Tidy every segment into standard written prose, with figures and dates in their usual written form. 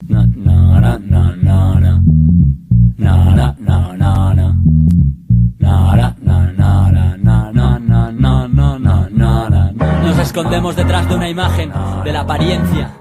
Na na na na na na na na na na na. Nos escondemos detrás de una imagen, de la apariencia,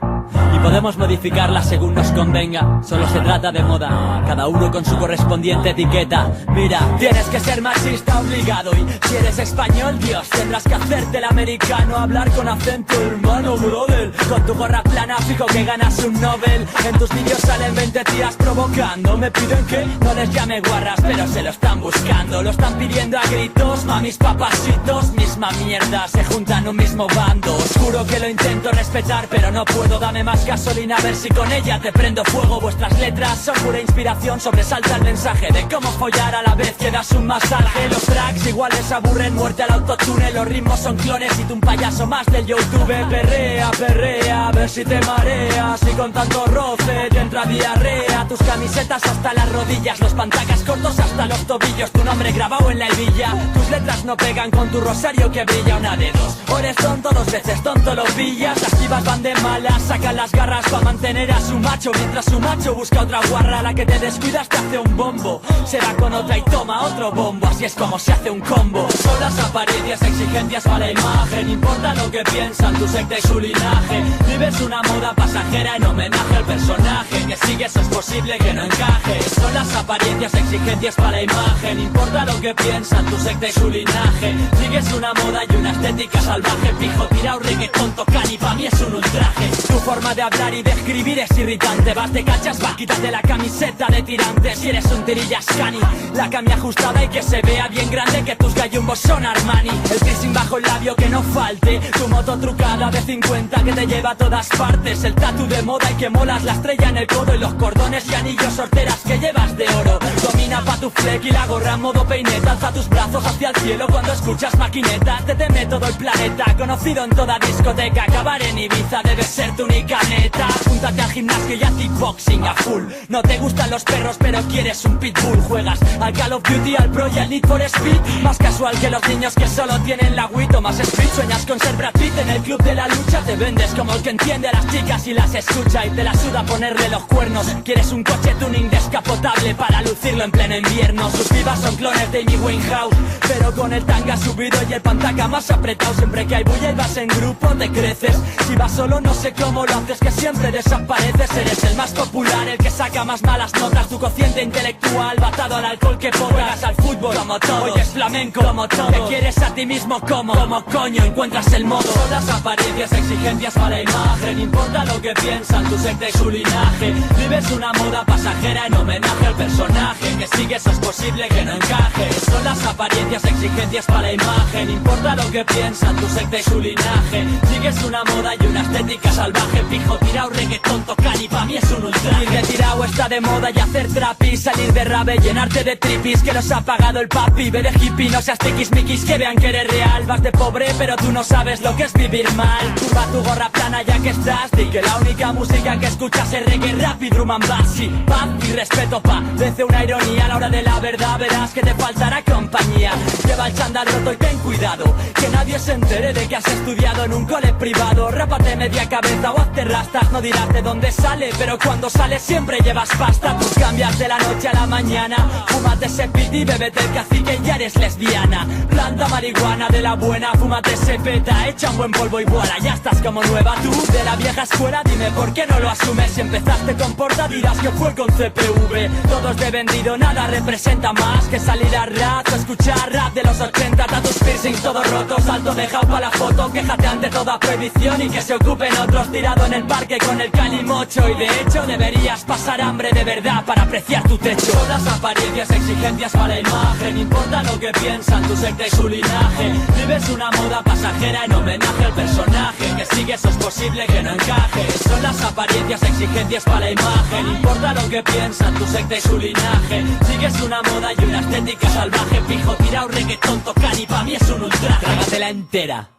y podemos modificarla según nos convenga. Solo se trata de moda, cada uno con su correspondiente etiqueta. Mira, tienes que ser machista obligado, y si eres español, Dios, tendrás que hacerte el americano, hablar con acento hermano, brother. Con tu gorra plana fijo que ganas un Nobel. En tus vídeos salen 20 tías provocando. Me piden que no les llame guarras, pero se lo están buscando. Lo están pidiendo a gritos, mamis, papasitos. Misma mierda, se juntan un mismo bando. Os juro que lo intento respetar, pero no puedo. Dame más gasolina, a ver si con ella te prendo fuego. Vuestras letras son pura inspiración, sobresalta el mensaje de cómo follar a la vez que das un masaje. Los tracks iguales aburren, muerte al autotune. Los ritmos son clones y tú un payaso más del YouTube. Perrea, perrea, a ver si te mareas. Y con tanto roce te entra diarrea. Tus camisetas hasta las rodillas, los pantacas cortos hasta los tobillos. Tu nombre grabado en la hebilla. Tus letras no pegan con tu rosario que brilla. Una de dos, o eres tonto, dos veces tonto lo pillas. Las pibas van de malas, sacan las garras para mantener a su macho, mientras su macho busca otra guarra. La que te descuidas te hace un bombo, se va con otra y toma otro bombo. Así es como se hace un combo. Son las apariencias, exigencias para la imagen. Importa lo que piensan tu secta y su linaje. Vives una moda pasajera en homenaje al personaje que sigues, es posible que no encaje. Son las apariencias, exigencias para la imagen. Importa lo que piensan tu secta y su linaje. Sigues una moda y una estética salvaje. Pijo tirao, reggaetón, tocan y pa' mí es un ultraje. Tu forma de hablar y de escribir es irritante. Vas de cachas, va, quítate la camiseta de tirante. Si eres un tirillas cani, la cami ajustada y que se vea bien grande, que tus gallumbos son Armani. El piercing bajo el labio que no falte. Tu moto trucada de 50 que te lleva a todas partes. El tatu de moda y que molas, la estrella en el codo. Y los cordones y anillos sorteras que llevas de oro. Domina pa' tu fleck y la gorra en modo peineta. Alza tus brazos hacia el cielo cuando escuchas maquineta. Te teme todo el planeta, conocido en toda discoteca. Acabar en Ibiza debe ser tu única meta. Apúntate al gimnasio y a kickboxing a full. No te gustan los perros pero quieres un pitbull. Juegas al Call of Duty, al Pro y al Need for Speed. Más casual que los niños que solo tienen la Wii. Tomas speed, sueñas con ser Brad Pitt en el club de la lucha. Te vendes como el que entiende a las chicas y las escucha. Y te la suda ponerle los cuernos. Quieres un coche tuning descapotable para lucirlo en pleno invierno. Sus vivas son clones de Amy Winehouse, pero con el tanga subido y el pantaca más apretado. Siempre que hay bulla y vas en grupo te creces. Si vas solo no sé cómo lo haces, que siempre desapareces. Eres el más popular, el que saca más malas notas. Tu cociente intelectual batado al alcohol que juegas al fútbol como todo. Hoy es flamenco como todo. Te quieres a ti mismo como coño encuentras el modo. Son las apariencias, exigencias para la imagen. Importa lo que piensan tu secta y su linaje. Vives una moda pasajera en homenaje al personaje que sigues, es posible que no encaje. Son las apariencias, exigencias para la imagen. Importa lo que piensan tu secta y su linaje. Sigues una moda y una estética salvaje. Pijo tirao, reggaetón, tocan y pa' mí es un ultraje. Ir retirao está de moda y hacer trapis. Salir de rave, llenarte de tripis. Que nos ha pagado el papi. Ve de hippie, no seas tiquismiquis, que vean que eres real. Vas de pobre pero tú no sabes lo que es vivir mal. Turba tu gorra plana ya que estás. Di que la única música que escuchas es reggae, rap y drum and bass. Sí, paz y respeto pa. Vence una ironía a la hora de la verdad. Verás que te faltará compañía. Lleva el chándal roto y ten cuidado, que nadie se entere de que has estudiado en un cole privado. Rápate media cabeza o hazte rastas. No dirás de dónde sale, pero cuando sales siempre llevas pasta. Tú cambias de la noche a la mañana. Fúmate ese piti, bébete el cacique y ya eres lesbiana. Planta marihuana de la buena, fúmate ese peta. Echa un buen polvo y voilà, ya estás como nueva. Tú de la vieja escuela, dime por qué no lo asumes. Si empezaste con porta dirás que fue con CPV. Todos de vendido, nada representa más que salir a rap o escuchar rap de los 80. Tatus piercings todos rotos, salto dejado pa' la foto. Quéjate ante toda prohibición y que se ocupen otros. Tirado en el parque con el calimocho. Y de hecho deberías pasar hambre de verdad para apreciar tu techo. Son las apariencias, exigencias para la imagen. Importa lo que piensan tu secta y su linaje. Vives una moda pasajera en homenaje al personaje que sigues, es posible que no encaje. Son las apariencias, exigencias para la imagen. Importa lo que piensan tu secta y su linaje. Sigues una moda y una estética salvaje. Pijo tirao, reggaetón, tocan y pa' mí es un ultraje. Trágatela entera.